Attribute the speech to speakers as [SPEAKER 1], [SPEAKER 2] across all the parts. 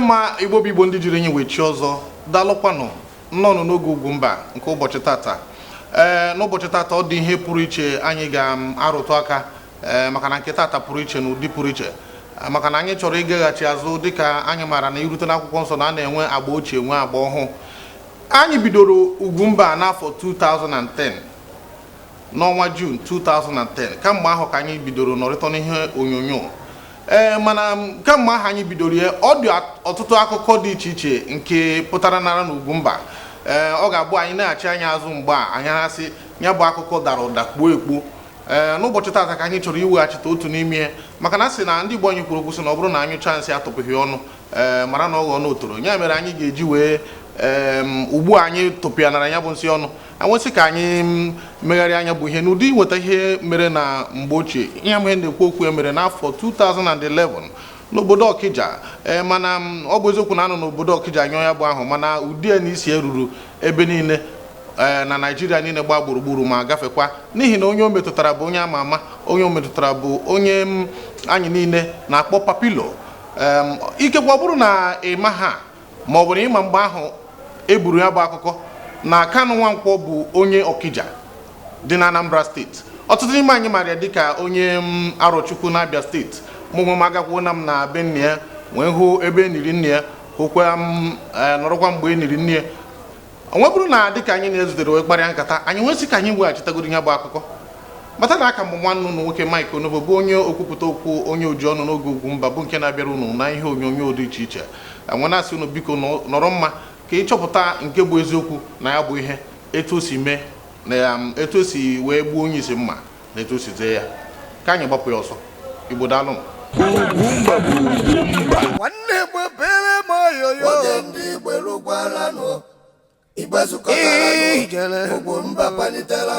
[SPEAKER 1] ma Igbo Igbo ndị jiri nye wechi ọzọ dalụkwanụ nnọnụ n'oge Ugwumba nke ụbọchị tata. N'ụbọchị tata ọ dị ihe pụrụ iche anyị ga-arụtụ aka maka na nke tata pụrụ iche na ụdị pụrụ iche maka na anyị chọrọ ịgaghachi azụ dịka anyị maara na irute n'akwụkwọ nsọ na a na-enwe agba ochie nwe agba ọhụụ. Anyị bidoro Ugwumba n'afọ 2010 n'ọnwa June 2010 kamgbe ahụ ka anyị bidoro nọrịta n'ihe onyonyo. Mana kamgbe ahụ anyị bidoro ya ọ dị ọtụtụ akụkọ dị iche iche nke pụtara nara na Ugwumba. Ọ ga-abụ anyị na-achị anya azụ mgbe anyị asị ya bụ akụkọ dara ụda kpuo ekpu. N'ụbọchị tata ka anyị chọrọ iweghachite otu n'ime ihe maka na sị na ndị Igbo anyị kwuru okwu sị na ọ bụrụ na anyị chansị atụpụghị ọnụ mara na ọ ghọọ n'otoro ya mere anyị ga-eji wee ugbu anyị tụpịanara ya bụ nsị ọnụ anwesị ka anyị megharịa anya bụ ihe n'ụdị nweta ihe mere na mgbe ochie. Ihe ihe na-ekwu okwu mere n'afọ 2011 n'obodo Okija. Mana ọ bụ eziokwu na anọ n'obodo Okija nyụọ ya bụ ahụ mana ụdị ya na isi eruru ebe niile na Naịjirịa niile gba gburugburu ma gafekwa n'ihi na onye o metụtara bụ onye ama ama, onye o metụtara bụ onye anyị niile na-akpọ papilo. Ikekwe ọ bụrụ na ịma ha ma ọ bụ na ịma mgbe ahụ eburu ya bụ akụkọ na Kanu Nwankwo bụ onye Okija dị na Anambra steeti. Ọtụtụ n'ime anyị maara ya dịka onye Arọchukwu na Abia steeti. Mụ agakwuo na m na be nne ya wee hụ ebe eniri nne ya hụkwa nọrọkwa mgbe eniri nne ya. Onwe bụrụ na dịka anyị na-ezutere wee kparịa nkata anyị nwesị ka anyị weghachitagoro ya bụ akụkọ mata na aka mbụ nwanne ụnụ nwoke Mike Onobo bụ onye okwupụta okwu onye oji ọnụ n'oge Ugwumba bụ nke na-abịara ụnụ na ihe onyonyo dị iche iche. Nwe na-asị ụnụ biko nọrọ mma ka ịchọpụta nke bụ eziokwu na ya bụ ihe etu o si mee na etu o si wee gbuo onye isi mma na etu o si zee ya. Ka anyị gbapụ ya ọsọ. Igbo daalụ.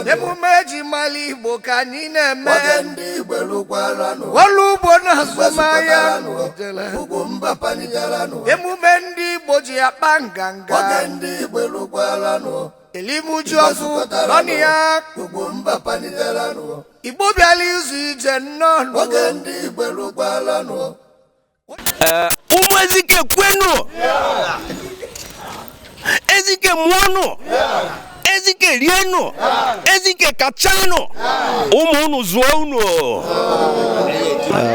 [SPEAKER 2] Emume eji mali Igbo ka anyị na-eme ọlụ ugbo na azụmahịa. Emume ndị Igbo ji akpa nganga elimuju ọfụ nọnị ya. Igbo bịala izu ije nnọọ ụmụ Ezike kwenu Ezike mụọnụ Ezike rienụ Ezike kachanụ ụmụ unu zụọ unu.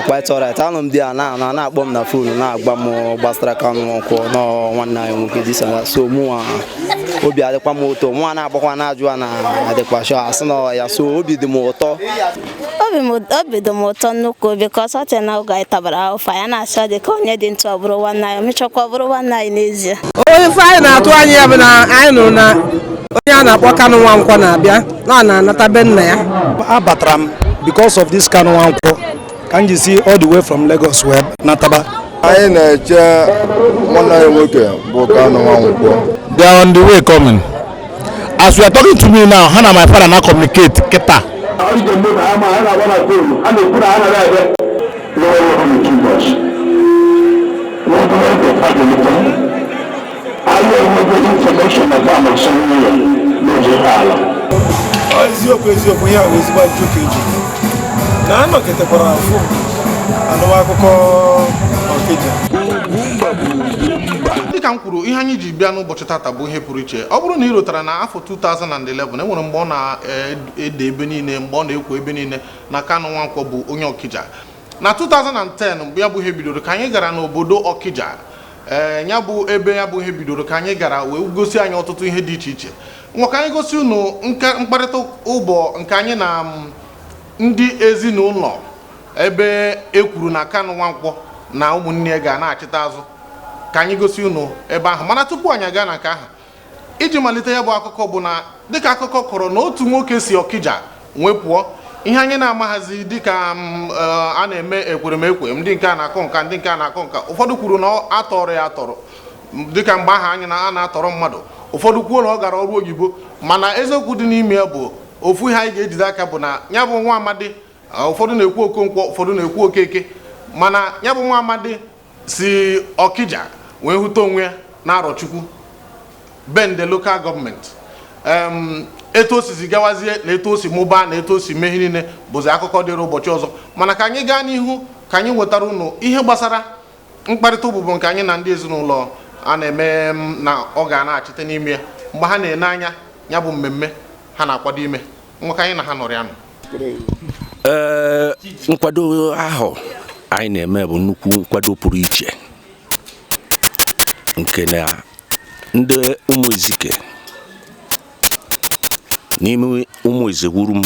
[SPEAKER 3] Quite alright. Anọ m dị a na-akpọ m na fonu na-agba m gbasara Kanu Nwankwo nọ nwanne anyị nwoke dị so mụ obi adịkwa m ụtọ. Mụ na-agbakwa na-ajụ a na-adịkwa shọ asị na ya so obi dị m ụtọ.
[SPEAKER 4] Obi dị m ụtọ nnukwu because ọ tee na oge anyị tabara ahụfa ya na-asị dị ka onye dị ntụ ọ bụrụ nwanne anyị mechakwa ọ bụrụ nwanne anyị n'ezie.
[SPEAKER 5] Onye ife anyị na-atụ anya ya bụ na anyị nụrụ na onye a na-akpọ Kanu Nwankwo na-abịa na-anata be nna ya.
[SPEAKER 6] Abatara m because of this Kanu Nwankwo ka m ji si all the way from Lagos wee nataba.
[SPEAKER 7] Anyị na-eche nwanne anyị nwoke bụ Kanu Nwankwo.
[SPEAKER 8] They are on the way coming. As we are talking to me now, Hannah my father now communicate Keta.
[SPEAKER 6] Eziokwu ya bụ ezigbo ajụjụ ka eji na anọketekwara afọ anụwa akụkọ Okija.
[SPEAKER 1] Dịka m kwuru ihe anyị ji bịa n'ụbọchị tata bụ ihe pụrụ iche. Ọ bụrụ na ị rụtara na afọ 2011 enwere mgbe ọ na-ede ebe niile mgbe ọ na-ekwu ebe niile na Kanu Nwankwo bụ onye Okija. Na 2010 mgbe ya bụ ihe bidoro ka anyị gara n'obodo Okija. Ya bụ ebe ya bụ ihe bidoro ka anyị gara wee gosi anyị ọtụtụ ihe dị iche iche. Nwa ka anyị gosi unu mkparịta ụbọ nke anyị na ndị ezinụlọ ebe ekwuru na Kanu Nwankwo na ụmụnne ya ga na-achịta azụ ka anyị gosi unu ebe ahụ. Mana tupu anyị aga na nke ahụ iji malite ya bụ akụkọ bụ na dịka akụkọ kọrọ na otu nwoke si Okija wee pụọ. Ihe anyị na-amaghazi dịka a na-eme ekweremekwe ndị nke a na-akọ nka ndị nke a na-akọ nka. Ụfọdụ kwuru na atọrọ ya atọrọ dịka mgbe ahụ anyị na-atọrọ mmadụ. Ụfọdụ kwuo na ọ gara ọrụ oyibo mana eziokwu dị n'ime ya bụ ofu ihe anyị ga-ejide aka bụ na ya bụ nwa amadi. Ụfọdụ na-ekwu Okonkwo, ụfọdụ na-ekwu Okeke, mana ya bụ nwa amadi si Okija wee hụta onwe ya na Arọchukwu bende local gọọmenti. Etu o si gawazie na etu o si mụbaa na etu o si mee niile bụzi akụkọ dịrị ụbọchị ọzọ. Mana ka anyị gaa n'ihu ka anyị nwetara unu ihe gbasara mkparịta ụbụbụ nke anyị na ndị ezinụlọ a na-eme na ọ ga na-achite n'ime mgbe ha na-ene anya ya bụ mmemme ha na-akwado ime nwoke anyị na ha nọrọ ya nọ.
[SPEAKER 2] Nkwado ahụ anyị na-eme bụ nnukwu nkwado pụrụ iche nke na ndị ụmụ Ezike n'ime ụmụ Ezewurum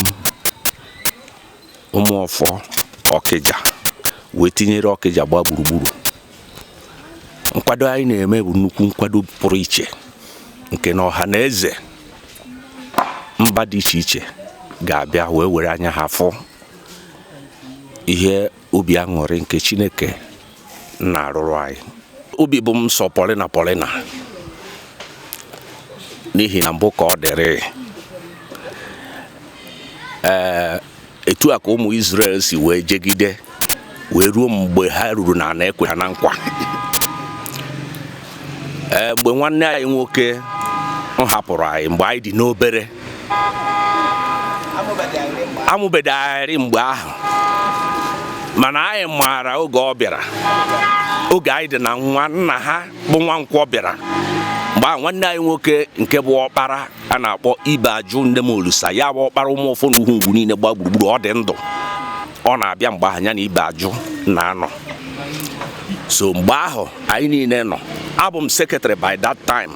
[SPEAKER 2] ụmụ Ọfọ Okija wee tinyere Okija gba gburugburu. Nkwado anyị na-eme bụ nnukwu nkwado pụrụ iche nke na ọha na eze mba dị iche iche ga-abịa wee were anya ha fụ ihe obi aṅụrị nke Chineke na-arụrụ anyị. Obi bụ m sọ Polina n'ihi na mbụ ka ọ dịrị etu a ka ụmụ Israel si wee jegide wee ruo mgbe ha ruru na ana ekwe ha na nkwa. Mgbe nwanne anyị nwoke hapụrụ anyị mgbe anyị dị n'obere amụbedarị mgbe ahụ, mana anyị maara oge ọ bịara, oge anyị dị na nwa nna ha bụ Nwankwọ bịara. Mgbe ahụ nwanne anyị nwoke nke bụ ọkpara a na-akpọ Ibeajụ nne m Olusa, ya bụ ọkpara ụmụ Ọfọ na Ugwu niile gba gburugburu, ọ dị ndụ, ọ na-abịa mgbe ahụ ya na Ibeajụ na-anọ. So mgbe ahụ anyị niile nọ, abụ m secretary by that time.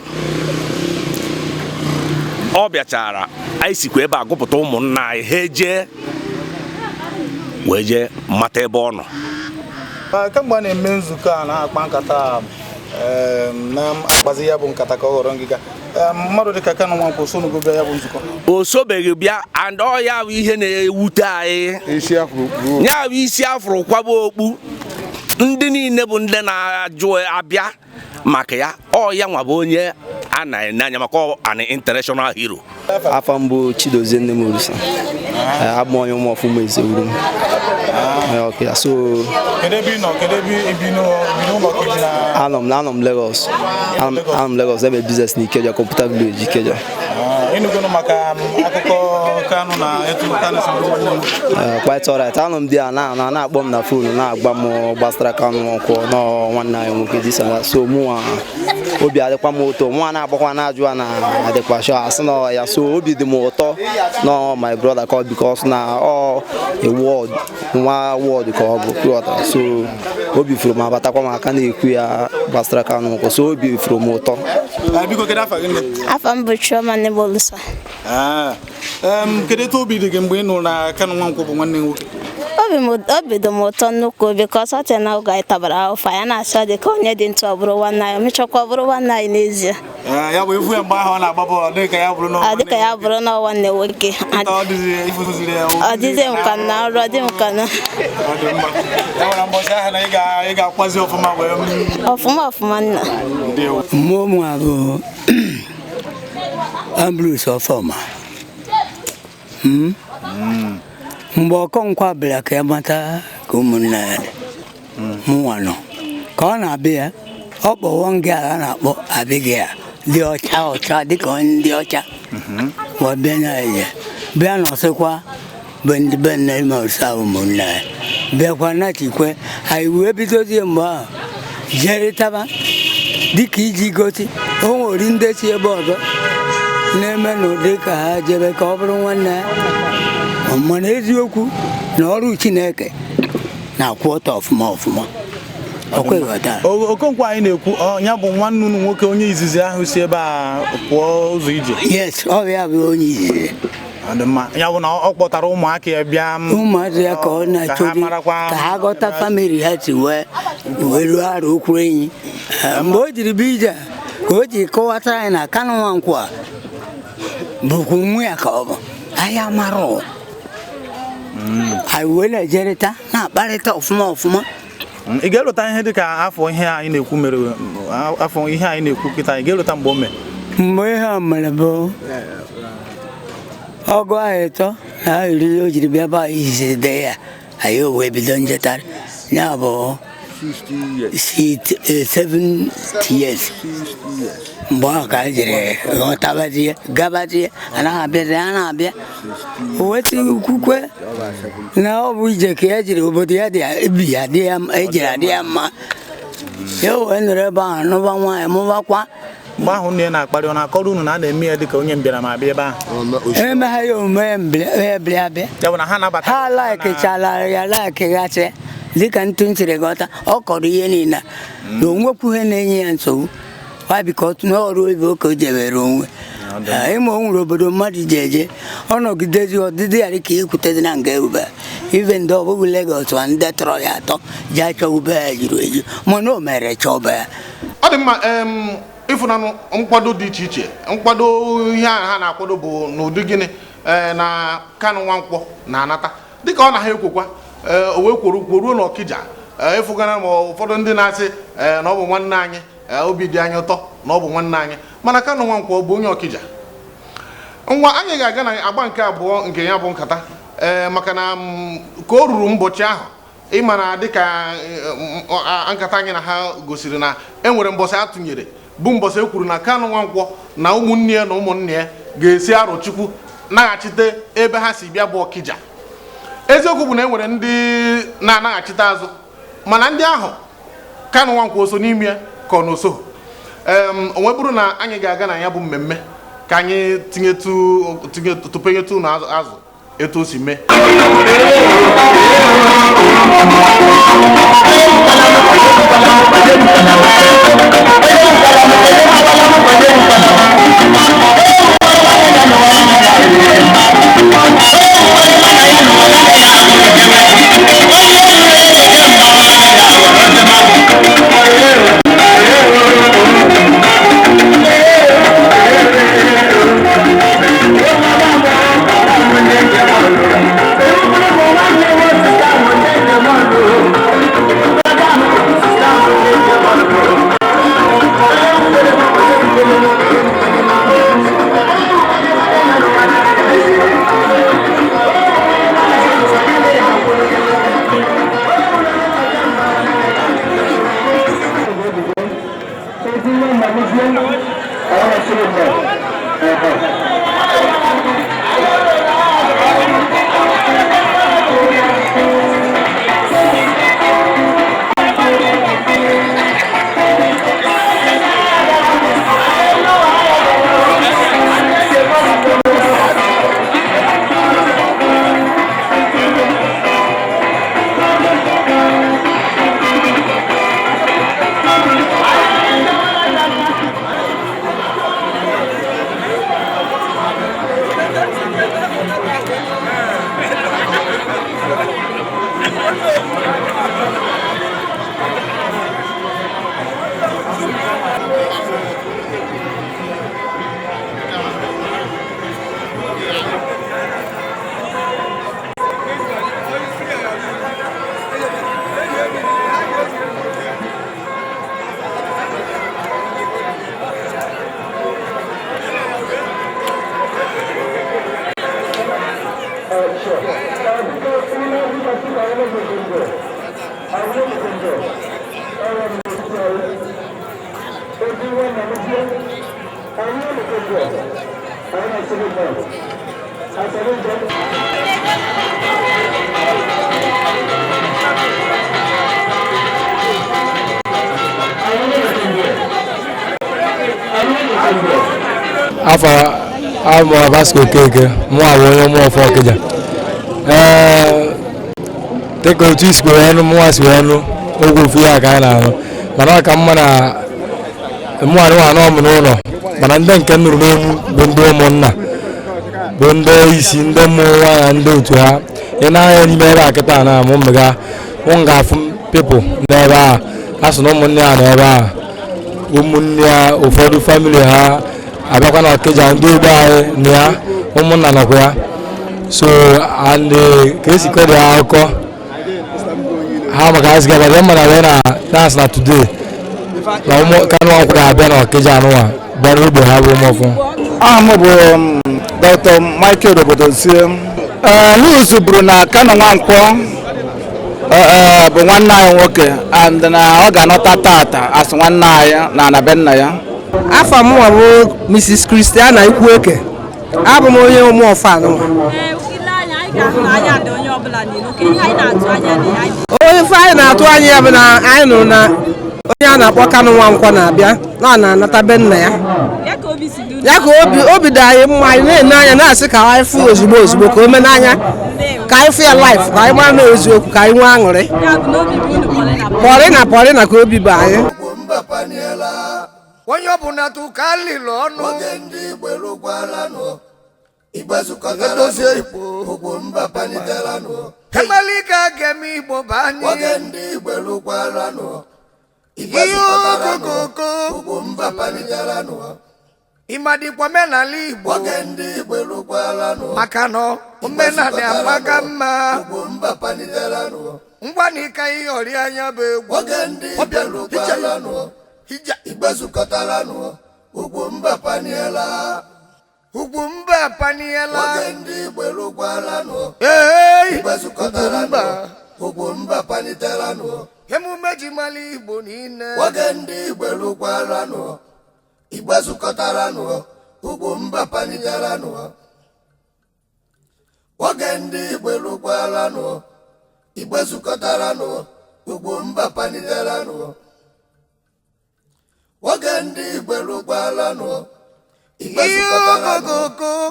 [SPEAKER 2] Ọ bịachara anyị sikwa ebe a gụpụta ụmụnna anyị ha wee jee mata ebe ọ nọ.
[SPEAKER 6] Kamgbe a na-eme nzukọ a na-akpa nkata na-akpazi ya bụ nkata ka ọ ghọrọ ngịga, mmadụ dịka Kanu Nwankwo sonugo bịa ya bụ nzukọ?
[SPEAKER 2] O sobeghị bịa, and ọ ya bụ ihe na-ewute anyị. Ya bụ isi afro kwaba okpu, ndị niile bụ ndị na-ajụ abịa maka ya, ọ ya nwa bụ onye a na-ene anya maka an international hero.
[SPEAKER 3] Afọ mbụ Chidozie nne m Olusa, abụ onye ụmụ Ọfọ Ezewurum. Okay, so anọ m Lagos. Anọ m Lagos ebe business na Ikeja, Computer Village Ikeja. Quite alright. Anọ m dị a na-akpọ m na phone na-agba m gbasara Kanu Nwankwo nọ nwanne anyị nwoke dị sana. So mụ obi adịkwa m ụtọ, mụ na-agbakwa na-ajụ a na-adịkwa sure asị na ya. So obi dị m ụtọ no my brother called because na a word nwa word ka ọ bụ. So obi furu m abatakwa m aka na-ekwu ya gbasara Kanu Nwankwo, so obi furu m ụtọ.
[SPEAKER 4] Afọ m bụ Chioma nne m Olusa.
[SPEAKER 6] Kedu etu obi dị gị mgbe ị nụrụ na Kanu Nwankwo bụ nwanne nwoke?
[SPEAKER 4] Obi dị m ụtọ nnukwu because ọ tee na oge anyị tabara ahụfa ya na-asị dị ka onye dị ntụ ọ bụrụ nwanne anyị, mechakwa bụrụ nwanne anyị n'ezie.
[SPEAKER 6] Ya bụ efu ya mgbe ahụ ọ na-agba bọọlụ dịka ya bụrụ na nwanne nwoke. Ọ dịzie m ka na ọrụ, ọ dị m ka na ị ga-akwazi
[SPEAKER 4] ọfụma nna.
[SPEAKER 9] Mmụọ m bụ Ambrose Ọfọma. Mgbe Ọkọnkwa bịara ka ya mata ka ụmụnna ya dị, mụnwa nọ ka ọ na-abịa, ọ kpọwọ nga a na-akpọ Abigail dị ọcha dịka ndị ọcha, ma bịa na-eje bịa nọsịkwa be ndị be nne m Olusa ụmụnna ya, bịakwa nachikwe. Anyị wee bidozie mgbe ahụ jerịtaba dịka iji gosi o nwere ndị si ebe ọzọ na-eme n'ụdị ka ha jebe ka ọ bụrụ nwanne ya. Mana eziokwu na ọrụ Chineke na-akwụ ọtọ ọfụma.
[SPEAKER 6] Okonkwo anyị na-ekwu ya bụ nwanne unu nwoke onye izizi ahụ si ebe a pụọ ụzọ ije.
[SPEAKER 9] Yes, ọ ya bụ onye izizi.
[SPEAKER 6] Ya bụ na ọ kpọtara ụmụaka ya bịa,
[SPEAKER 9] ụmụazị ya ka ọ na-achọzi ka ha ghọta famili ha si wee ruo arụ okwu enyi. Mgbe o jiri bụ ije ka o ji kọwatara anyị na Kanu Nwankwo a bụkwa nwa ya ka ọ bụ ahịa mara. Anyị wee na-ejerịta na-akparịta ọfụma.
[SPEAKER 6] Ị ga-elota ihe dịka afọ ihe anyị na-ekwu mere, afọ ihe anyị na-ekwu kịta, ị ga-elota mgbe o mere?
[SPEAKER 9] Mgbe ihe a mere bụ ọgụ ahụ ịtọ na iri o jiri bịa ba izizi de ya, anyị wee bido njetarị ya bụ 70 years. Mgbe ahụ ka anyị jiri ghọtabazie gabazie, anaghị abịa weta ukwukwe na ọ bụ ije ka ya jiri obodo ya dị ebi ya ejiri adị ya mma. ya wee nọrọ ebe ahụ nụba nwaanyị mụbakwa
[SPEAKER 6] mgbe ahụ nne na-akparị ọ na-akọrọ unu na a na-eme ya dịka onye mbịara ma bịa ebe ahụ
[SPEAKER 9] emegha ya omume bịa
[SPEAKER 6] ya bụ na ha nabata
[SPEAKER 9] ha laikichala ya laikighachi dịka ntụ ntiri ghọta ọ kọrọ ihe niile na onwekwu ihe na-enye ya nsogbu biko n'ọrụ oyibo ka o jebere onwe ịma o nwere obodo mmadụ ji eje ọnọgidezi ọdịdị ya dịka ekwutezi na nga ube ive ndị ọbụbụ Lagos wa ndị tọrọ ya atọ ji achọ ube ya juru eju mana o mere chọba ya
[SPEAKER 1] ọ dị mma ịfụnanụ nkwado dị iche iche nkwado ihe ha na-akwado bụ n'ụdị gịnị na Kanu Nwankwo na-anata dịka ọ na ha ekwekwa o wee kworuo n'Ọkịja ịfụgana ma ụfọdụ ndị na-asị na ọ bụ nwanne anyị obi dị anyị ụtọ na ọ bụ nwanne anyị mana Kanu Nwankwo bụ onye Ọkịja ngwa anyị ga-aga na agba nke abụọ nke ya bụ nkata maka na ka o ruru ụbọchị ahụ ịma na dịka nkata anyị na ha gosiri na enwere mbọsị atụnyere bụ mbọsị ekwuru na Kanu Nwankwo na ụmụnne ya na ụmụnne ya ga-esi Arochukwu naghachite ebe ha si bịa bụ Ọkịja. Eziokwu bụ na enwere ndị na-anaghachite azụ mana ndị ahụ Kanu Nwankwo so n'ime ya ka ọ n'oso onwe bụrụ na anyị ga-aga na ya bụ mmemme ka anyị tụpenyetu na azụ etu o si mee
[SPEAKER 10] Afa I'm Vasco Keke, more for Okija. Take a cheese square, more square, Ogufia Gana. Manaka Mana, more no, but I then can remain Bundo Mona. Bundo is in the Moa and do to her. And I never Katana, Momaga, Wonga from people, never, as no money, never. Umunya, for the family, abaka na Okija ndị bai nia ụmụnna nakwa ya so and kesi kodi akọ ha maka asị gaba dem na we na dance na today na ụmụ Kanu Nwankwo ga-abịa na Okija anụwa bịara ogbe ha bụ ụmụfụ
[SPEAKER 11] ahụ bụ Dr. Michael Obodozie news buru na Kanu Nwankwo bụ nwanne anyị nwoke and na ọ ga-anọta tata as nwanne anyị na anabe nna ya
[SPEAKER 5] Afa m bụ Mrs. Christiana Ikwueke. Abụ m onye ụmụ ọfa anụ. Onye ife anyị na-atụ anya ya bụ na anyị nụrụ na onye a na-akpọ Kanu Nwankwo na-abịa na na-anata be nna ya ya ka obi dị anyị mma anyị na-ene anya na-asị ka anyị fụ ozugbo ka o mee n'anya ka anyị fụ ya life ka anyị mara na eziokwu ka anyị nwee aṅụrị pọrị na ka obi bụ anyị
[SPEAKER 12] onye ọbụla tụkalịlụ ọnụ edozie Igbo emelike ga-eme Igbo bụ anyị ihe okokoko ịmadịkwa omenala Igbo maka na omenala amaka mma ngwa na ịka ihe ọrịa anya bụ egwu UGWUMBA paniela UGWUMBA emume ji mala Igbo niile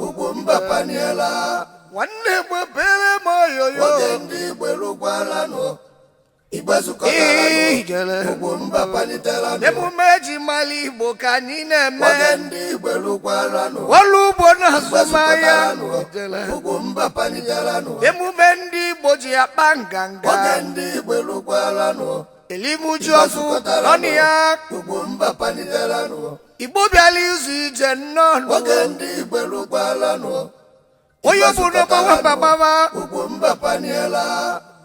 [SPEAKER 12] UGWUMBA paniela nwanne gbebere m oyoyo emume ji mala Igbo ka anyị na-eme ọrụ ugbo na azụmahịa emume ndị Igbo ji akpa nganga elimuju ọfụ ọnụ ya Igbo bịala izu ije nnọọ onye obodo gbawababa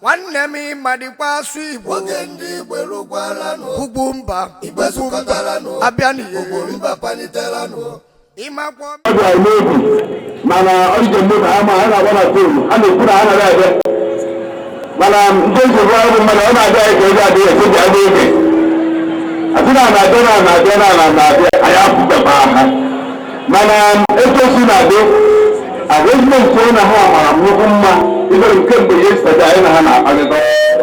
[SPEAKER 12] nwanne m ịmadịkwa asụ Igbo UGWUMBA abịa n'ihe ịmakwa
[SPEAKER 13] mana ọjọ mmadụ ama ha na-agba na toolu ha na-ekwu na ha na-abịa mana ndị nsogbu ahụ mana ọ na-abịa ka ego adịghị esoji adị oge asị na na-abịa anyị apụtaba ha mana etosi na-adị arrangement na ha mara nnukwu mma ibere nke mgbe yesterday anyị na ha na-akpagịta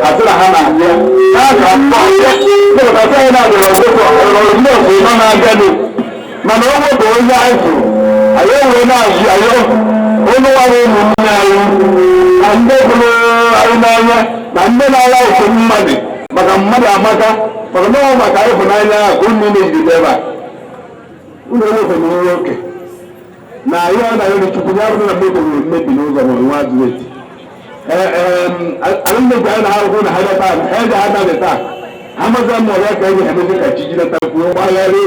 [SPEAKER 13] asị na ha na-abịa ha ga-akpọ ịpụtasị anyị na-abịara ọgwụgwọ ọrụ ndị ọzọ nọ na-abịanụ mana o nwebụ onye anyị fụrụ anyị ewere na-azụ ayọ onye nwere ụmụnne anyị na ndị bụrụ anyị n'anya na ndị na-ala ụkwụ mmadụ maka mmadụ amaka maka na ọ maka ịhụnanya ahụ ka unu na-ejide ebe a unu enwefe na onye oke na ihe ọ na-ayọ n'Chukwu ya bụrụ na mmebi nwere mmebi n'ụzọ ma nwa azụ eti alụmmebi anyị na ha hụ na ha leta ha eji ha daghị taa ha maza mmụọ ya ka eji ha emezi ka chi jideta kwuo gbagharị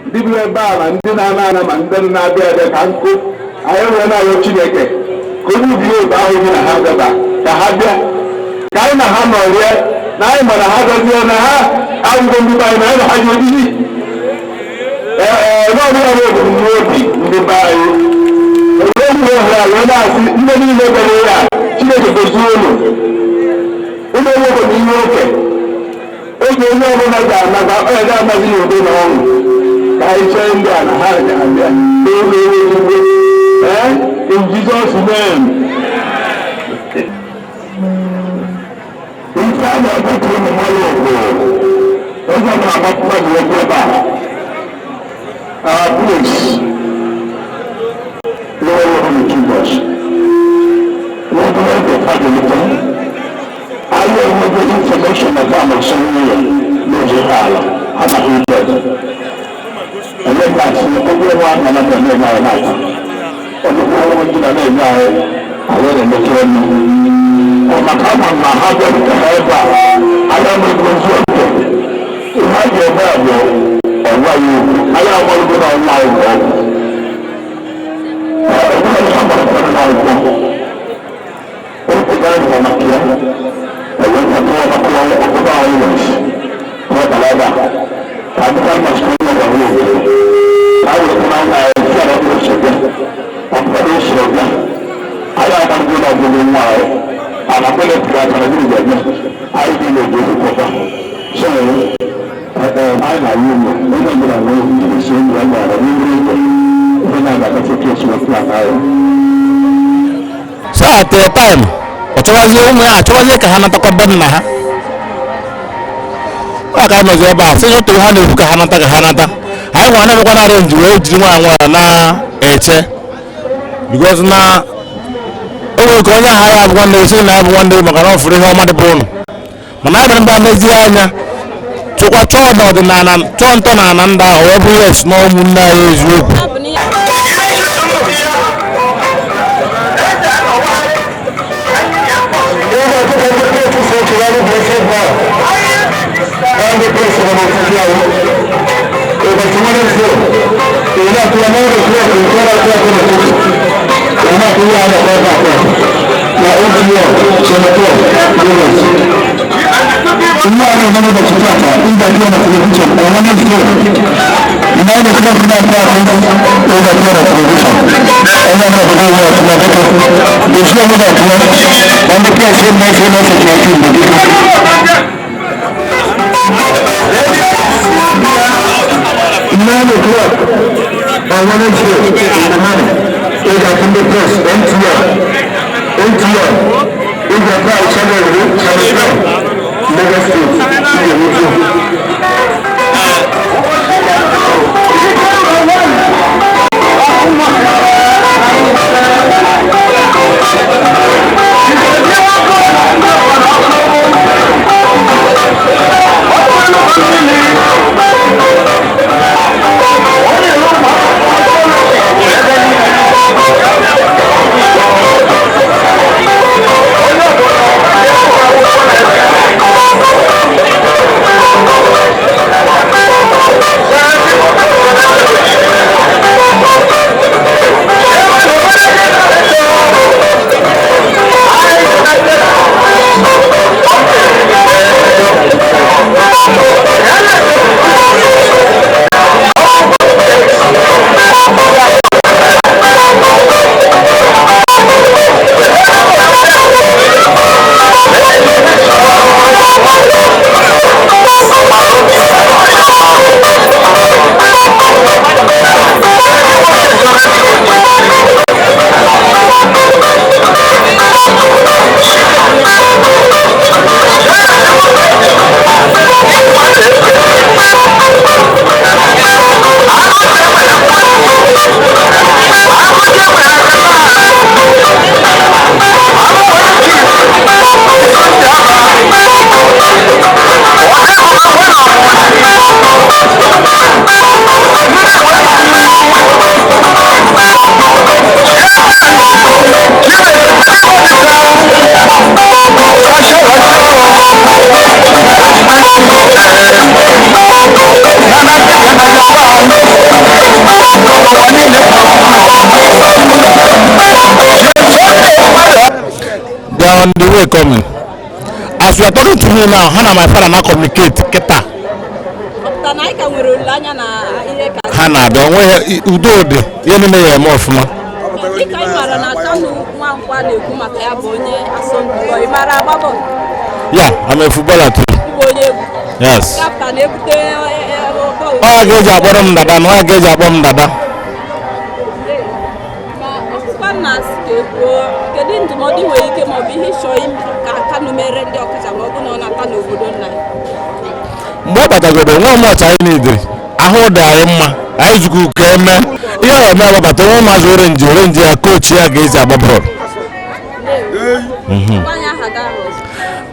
[SPEAKER 13] ndị bi ebe a na ndị na-ana ana ma ndị na-abịa abịa ka nkụ anyị wee na-ayọ Chineke ka onye ubi otu ahụ gị na ha bịaba ka ha bịa ka anyị na ha nọrie na anyị mara ha gazie na ha agwụgwọ ndị be anyị na anyị na ha ji obibi n'ọbụla bụ n'obi ndị be anyị onye mgbe ohere a wee na-asị ndị niile bere ya Chineke gozie ụlọ enwego n'ihe oke oge onye ọbụla ga-anaga onye ga-amazi ya udo na ọṅụ ka anyị chee ndị a na ha ga-abịa n'oge eluigwe in Jesus' name. Ife a na-ebute ụmụ mmadụ ọgụ oge ọ na-agbapụ mmadụ okwu ebe a please Lord of too much. What do I do for the I will get information about somewhere. No jihad. I'm a hundred. And then that's everyone and I'm going to my life. And the whole one to the name I will in the train. On my come on my husband to help us. I am a good worker. You have your Bible. Or why you? I am one good on life.
[SPEAKER 8] So at the time, ọchọwazie ụmụ ya achọwazie ka ha natakwa be nna ha ọ ka nọzi ebe a sị otu ha na-ekwu ka ha nata anyị nwa na-emekwa na arenji wee jiri nwaanyị na-eche because na o nwere ka onye aha ya abụ nwanne esi na abụ nwanne maka na ọ fụrụ ihe ọma dị bụ ụnụ mana anyị mere mgbe mezie anya chọkwa chọọ n'ọdịnala chọọ ntọ na ana ndị ahụ wee bụ yes na ụmụnne anyị eziokwu on the way coming. As you are talking to me now, Hannah, my father, now communicate. Keta. Hannah, don't we do the enemy more from her. Yeah, I'm a footballer too. Yes. I get a bottom dada, no, I get a bottom dada. Mgbe batagodo nwa mmụọ anyị niile ahụ dị anyị mma anyị zukwu ka eme ihe ọ eme agbabata nwa maazị orenji ya kochi ya ga-ezi agba bọọlụ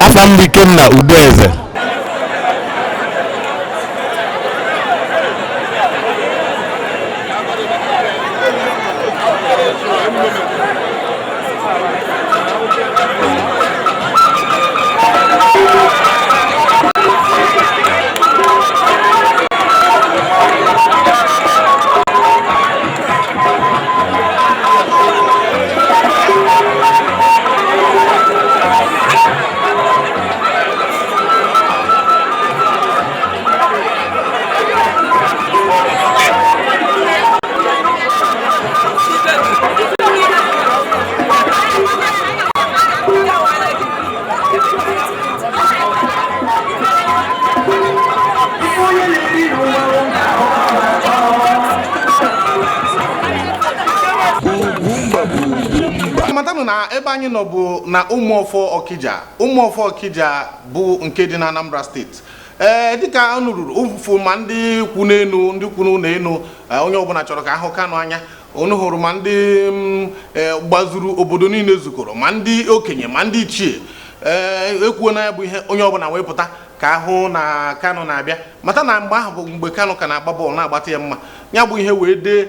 [SPEAKER 8] afa m bụ Ikenna Udeze.
[SPEAKER 1] Na ebe anyị nọ bụ na Umuofo Okija. Umuofo Okija bụ nke dị na Anambra steeti. dịka unu ruru ụfụfụ ma ndị kwu n'elu ndị kwuru n'elu onye ọbụla chọrọ ka ahụ Kanu anya unu hụrụ ma ndị gbazuru obodo niile zukọrọ ma ndị okenye ma ndị ichie ekwuo na ya bụ ihe onye ọbụla wee pụta ka ahụ na Kanu na-abịa mata na mgbe ahụ bụ mgbe Kanu ka na-agba bọọlụ na-agbata ya mma ya bụ ihe wee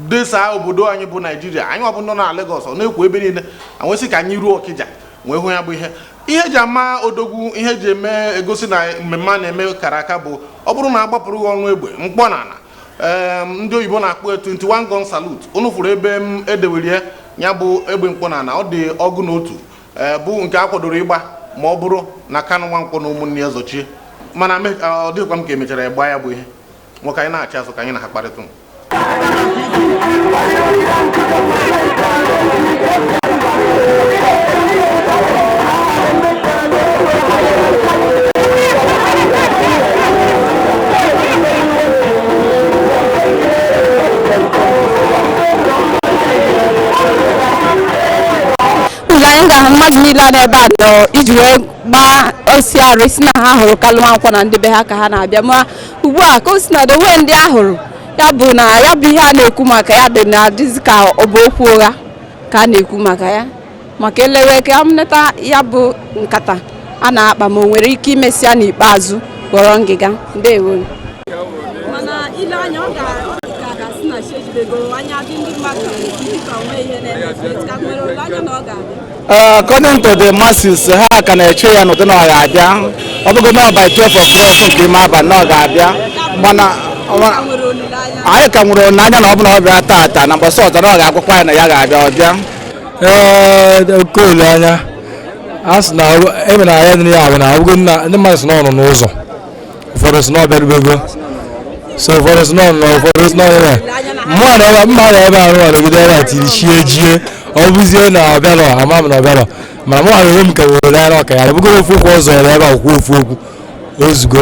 [SPEAKER 1] desa obodo anyị bụ Naijiria anyị ọbụ nọ na Lagos ọ na-ekwu ebe niile anwesị ka anyị ruo Okija wee hụ ya bụ ihe eji ama odogwu ihe eji eme egosi na mmemme a na-eme kara aka bụ ọ bụrụ na agbapụrụ gị ọnụ egbe mkpọ na ala ndị oyibo na-akpọ 21 gun salute unu fụrụ ebe edewere ya bụ egbe mkpọ na ala ọ dị ọgụ na otu bụ nke a kwadoro ịgba ma ọ bụrụ na Kanu Nwankwo na ụmụnne ya zochie mana ọ dịghịkwa m ka emechara ya gbaa ya bụ ihe nwoke anyị na-achị azụ ka anyị na ha kparịta
[SPEAKER 14] anyị ga-ahụ mmadụ niile a n'ebe a nọ iji wee gbaa osi arụ isi na ha hụrụ Kanu Nwankwo na ndị be ha ka ha na-abịa ma ugbu a ka o si na dowe ndị a hụrụ ya bụ na ya bụ ihe a na-ekwu maka ya dị na-adịzi ka ọ bụ okwu ụgha ka a na-ekwu maka ya maka elewe ka amneta ya bụ nkata a na-akpa ma o nwere ike imesịa n'ikpeazụ ghọrọ ngịga ndewo mana ile anya ọ ga-asị na chejibegoro anya dị ndị mmadụ ka onwe ihe na-eme ka nwere olileanya na ọ ga-abịa.
[SPEAKER 11] According to the masses, ha ka na-eche ya n'ụdị na ọ ga-abịa ọ bụgo na by 12 o'clock nke ime abalị na ọ ga-abịa mana anyị ka nwere olileanya na ọ bụ na ọ bịa taata na mbọsị ọzọ na ọ ga-agwakwa ya na ya ga-abịa ọ bịa
[SPEAKER 10] oke olileanya a sị na emere ahịa dị ya bụ na ọbụgo ndị mmadụ si n'ọnụ n'ụzọ ụfọdụ si n'ọbịarubego so ụfọdụ si n'ọnụ ụfọdụ si n'ọnụ mmadụ ebe ahụ nọgide ebe a tiri chie jie ọ bụzie na ọbịarọ ama m na ọbịarọ mana mụ nwere m ka were anya ọka ya bụgo ofu okwu ọzọ ya ebe a okwu ofu okwu ozugbo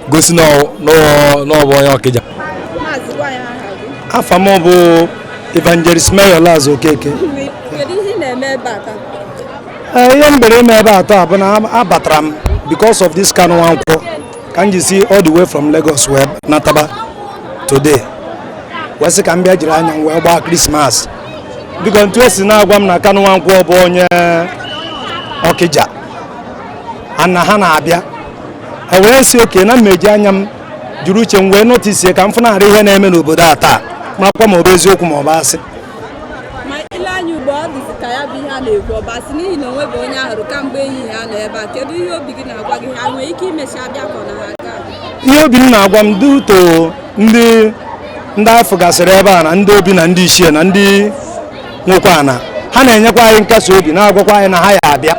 [SPEAKER 10] gosi n'ọbụ onye Okija.
[SPEAKER 15] Afa m bụ Evangelist Mayolaz Okeke. Ihe m bere ime ebe a taa bụ na abatara m because of this Kanu Nwankwo ka m ji si all the way from Lagos wee nataba today wee sị ka m bịa jiri anya m wee gbaa Christmas biko ntu esi na-agwa m na Kanu Nwankwo bụ onye Okija ana ha na-abịa ha wee si oke na mmeji anya m juru uche m wee notisie ka m fụnarị ihe na-eme n'obodo a taa marakwa ma ọ bụ eziokwu ma ọ bụ asị
[SPEAKER 14] ka ya bụ ihe a na-ekwu ọbasị n'ihi na onwe bụ onye ahụrụ kamgbe ehihie a nọ ebe a kedu ihe obi gị na-agwa gị ha nwee ike imechi abịa ka ọ na ha aka
[SPEAKER 15] ihe obi m na-agwa m duto ndị afọ gasịrị ebe a na ndị obi na ndị ichie na ndị nwekwa ana ha na-enyekwa anyị nkasi obi na-agwakwa anyị na ha ya abịa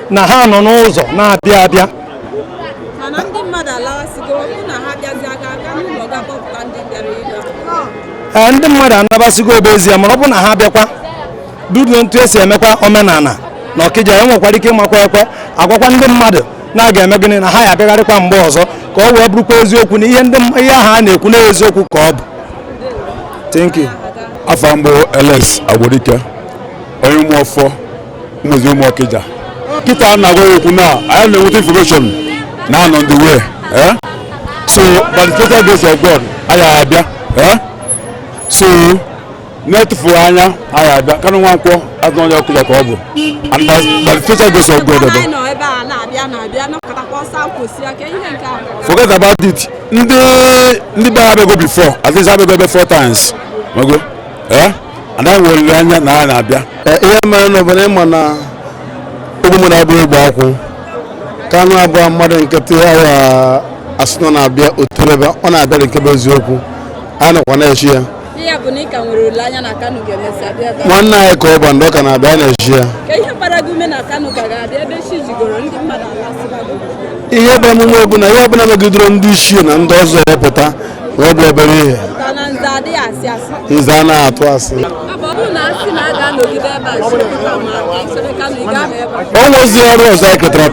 [SPEAKER 15] na ha nọ n'ụzọ na-abịa abịa
[SPEAKER 14] mana ndị mmadụ alawasịgo na ha bịazi aka n'ụlọ ga-akpọpụta ndị bịara ịga
[SPEAKER 15] ndị mmadụ anabasịgo obezie mana ọ bụ na ha bịakwa dudu ntu esi emekwa omenala na Okija enwekwara ike ịmakwa ekwe agwakwa ndị mmadụ na-aga eme gịnị na ha ya abịagharịkwa mgbe ọzọ ka ọ wee bụrụkwa eziokwu na ihe ahụ a na-ekwu n'eziokwu ka ọ bụ. Thank you.
[SPEAKER 7] Afa mbụ LS Agborike onye ụmụọfọ mmezi ụmụ Okija kịta na-agwa ya okwu na anyị na-enweta information na anọ on the way so by the total grace of God anyị abịa so netufu anya anyị abịa Kanu Nwankwo azụ onye Okija ka ọ bụ and by the total grace of God forget about it ndị be ha abịago before at least abịago ebe 4 times mago and anyị nwere anya na anyị na-abịa
[SPEAKER 16] ihe mere n'obodo ịma na ogwu mmadụ abụghị ịgba akwụ Kanu abụọ mmadụ nkịtị awa asị nọ na-abịa otorebe ọ na-abịa nke bụ eziokwu anyị nọkwa na-echi ya nwanne anyị ka ọ bụ ndị ọ ka na-abịa na-echi ya ihe bụ emume ọbụla ihe ọbụla megidere ndị ichie na ndị ọzọ epụta wee bụ obere ihe nze a na-atụ asị o nwezi ọrụ ọzọ anyị ketara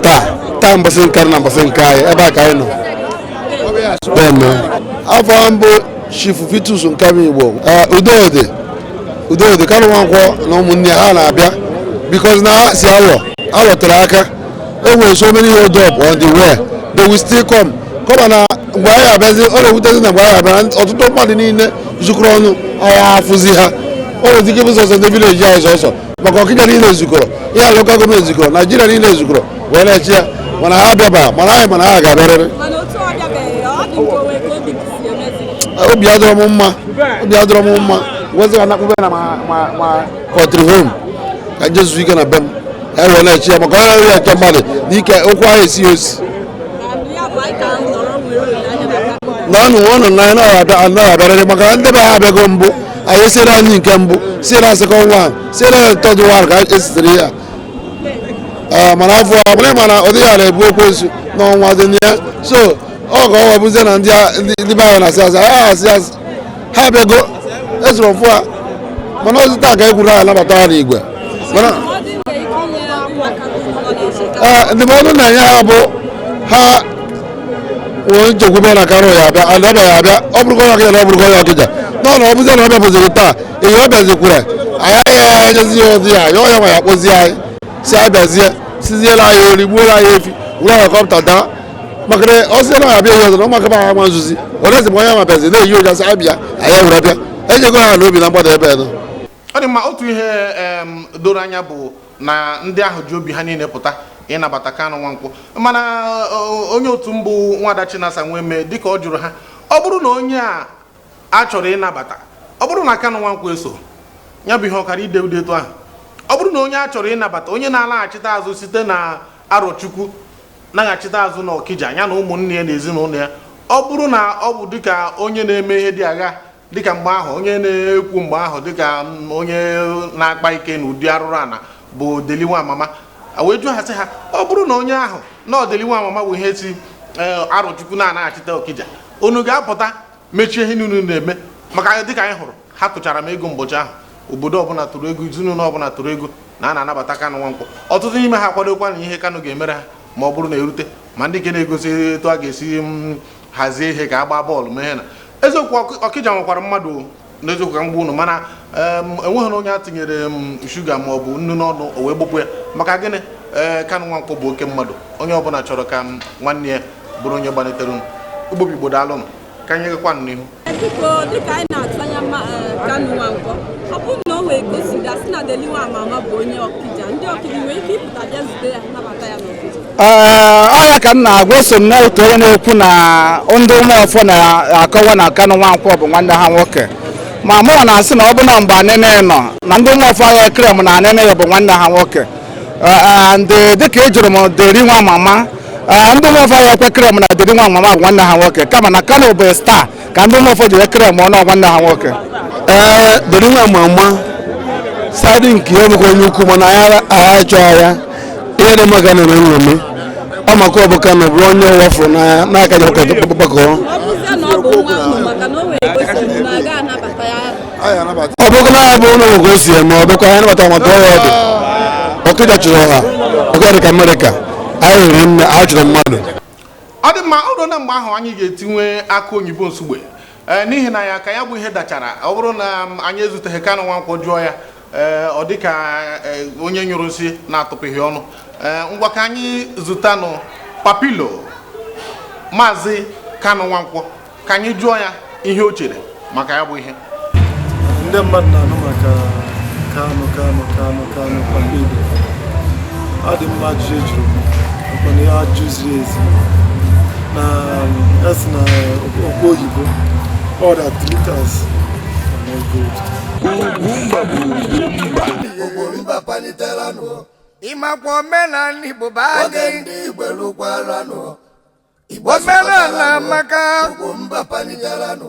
[SPEAKER 16] taa mbọsị nke na mbọsị nke anyị ebe a ka anyị nọ afọ mbụ Chief Vitus Nkami Igbo Udode Kanu Nwankwo na ụmụnne ha na-abịa because na ha si alọtere aka enwere so many hold up on the way they will still come kọba na mgbe anyị abịazi ọ na-ewutezi na mgbe anyị abịara ọtụtụ mmadụ niile zukọrọ ọnụ anyị afụzi ha o nwere ike ịbụ sọsọ ndị vileji anyị sọsọ maka Okija niile zukọrọ ihe lokal gọọmenti zukọrọ Naijiria niile zukọrọ wee na-echi ya mana ha abịaba mana ha ga-abịarịrị obi adọrọ m mma wezi ga nakpube na ma kọtri home ka jesu ike na be m anyị wee na-echi ya maka onye ya eke mmadụ n'ike okwu ahụ esi osi n'ọnụ ọnụ na anaghị abịarịrị maka ndị be ha abịago mbụ anyị esiere anyị nke mbụ siere sekọnd wan siere tọd wan ka esitere ya mana afọ ọbụla mana ụdị ya na-ebu ekwensu n'ọnwa dị na ya so ọ ga ọ webụzie na ndị be anyị na-asị asị ha asị asị ha abịago ezuru mfụ ha mana ozi taa ka e kwuru ha anabata ha n'igwe ndụmọdụ na-enye ha bụ ha nwee nchekwube na Kanu ya abịa anabaghị abịa ọ bụrụgo ya Okija na ọ bụrụgo ya Okija nọ na ọ bụzie na ọ bịapụziri taa ihe ọ bịazikwure anyị agaghị ya ejezi ya ụdị ya yọọ ya ma ya kpụzie anyị si abịazie siziela anyị ori gbuoro anyị efi were helikọpta daa maka ọ sị na abịa ihe ọzọ na ụmụaka ba ha ama nzuzi onezi ma onye ma bịazi na-eyi ụja sị abịa anyị were bịa enyego ha n'obi na mgbada ebe nọ.
[SPEAKER 1] Ọ dị mma, otu ihe doro anya bụ na ndị ahụ ji obi ha niile pụta ịnabata Kanu Nwankwo, mana onye otu mbụ Nwada Chinasa Nweme dịka ọ jụrụ ha ọ bụrụ na onye a chọrọ ịnabata ọ bụrụ na Kanu Nwankwo eso ya bụ ihe ọkara ide ude etu ahụ ọ bụrụ na onye a chọrọ ịnabata onye na-alaghachite azụ site na Arochukwu naghachite azụ na Okija ya na ụmụnne ya na ezinụlọ ya ọ bụrụ na ọ bụ dịka onye na-eme ihe dị agha dịka mgbe ahụ onye na-ekwu mgbe ahụ dịka onye na-akpa ike na ụdị arụrụ ana bụ Deliwa Amama wee jụọ ha sị ha ọ bụrụ na onye ahụ na Deliwa Amama bụ ihe si Arochukwu na-anaghachite Okija unu ga-apụta mechie ihe niile na-eme maka dịka anyị hụrụ ha tụchara m ego mgbochi ahụ obodo ọbụla tụrụ ego ezinụlọ ọbụla tụrụ ego na a na-anabata Kanu Nwankwo ọtụtụ n'ime ha akwadokwa na ihe Kanu ga-emere ha ma ọ bụrụ na erute ma ndị nke na-egosi etu a ga-esi hazie ihe ka a gbaa bọọlụ mee na eziokwu Okija nwekwara mmadụ n'eziokwu ka mgbe unu mana enweghị na onye a tinyere shuga ma ọ bụ nnu n'ọnụ o wee gbopụ ya maka gịnị Kanu Nwankwo bụ oke mmadụ onye ọbụla chọrọ ka nwanne ya bụrụ onye gbalitere unu Igbo Igbo daalụnụ ka anyị gakwanụ n'ihu.
[SPEAKER 17] Dịka anyị na-atụ anya Kanu Nwankwo ọ bụrụ na o wee gosiri asị na Deliwa Amama bụ onye Okija ndị Okija nwere ike ịpụta bịa zute ya nabata ya n'Okija
[SPEAKER 11] ọya ka m na-agwa so m na otu onye na-ekwu na ndị ụmụọfọ na-akọwa na Kanu Nwankwo bụ nwanne ha nwoke ma mụọ na-asị na ọ bụ na mgbe anene nọ na ndị ụmụọfọ ahụ ekere m na anene ya bụ nwanne ha nwoke dịka ị jụrụ m Deliwa Amama ndị ụmụọfọ ahụ ekwekere m na Deliwa Amama bụ nwanne ha nwoke kama na Kanu bụ star ka ndị ụmụọfọ ji ekere m ọnụ nwanne ha nwoke
[SPEAKER 16] Deliwa Amama sadị nke ya bụkwa onye ukwu mana agha chọọ ya ihe dị maka na-eme mmemme ọ maka ọ bụ Kanu bụ onye wafụrụ n'aka ya gbakọ ọ bụkwa na ya bụ ụlọ nwoke o si eme ọ bụkwa ya nabata maka ọya ọdụ Okija chụrụ ha Okija dị ka Amerịka anyị riri nne a chụrụ mmadụ.
[SPEAKER 1] Ọ dị mma ọ na mgbe ahụ anyị ga-etinwe aka oyibo nsugbe n'ihi na ya ka ya bụ ihe dachara ọ bụrụ na anyị ezuteghị Kanu Nwankwo jụọ ya ọ dịka onye nyụrụ nsị na-atụpụghị ọnụ ngwa ka anyị zụtanụ Papilo Maazị Kanu Nwankwo ka anyị jụọ ya ihe o chere maka ya bụ ihe.
[SPEAKER 18] Ndị mmadụ na-anụ maka Kanu Papilo ọ dị mma ajụjụ ejuru ọkwana ihe ajụjụ ziri ezi na ya si na okwu oyibo all that glitters are not good.
[SPEAKER 12] UGWUMBA palitela nụ ịmakwa omenala Igbo bụ anyị ndị Igbo lụkwara nụ omenala maka UGWUMBA palitela nụ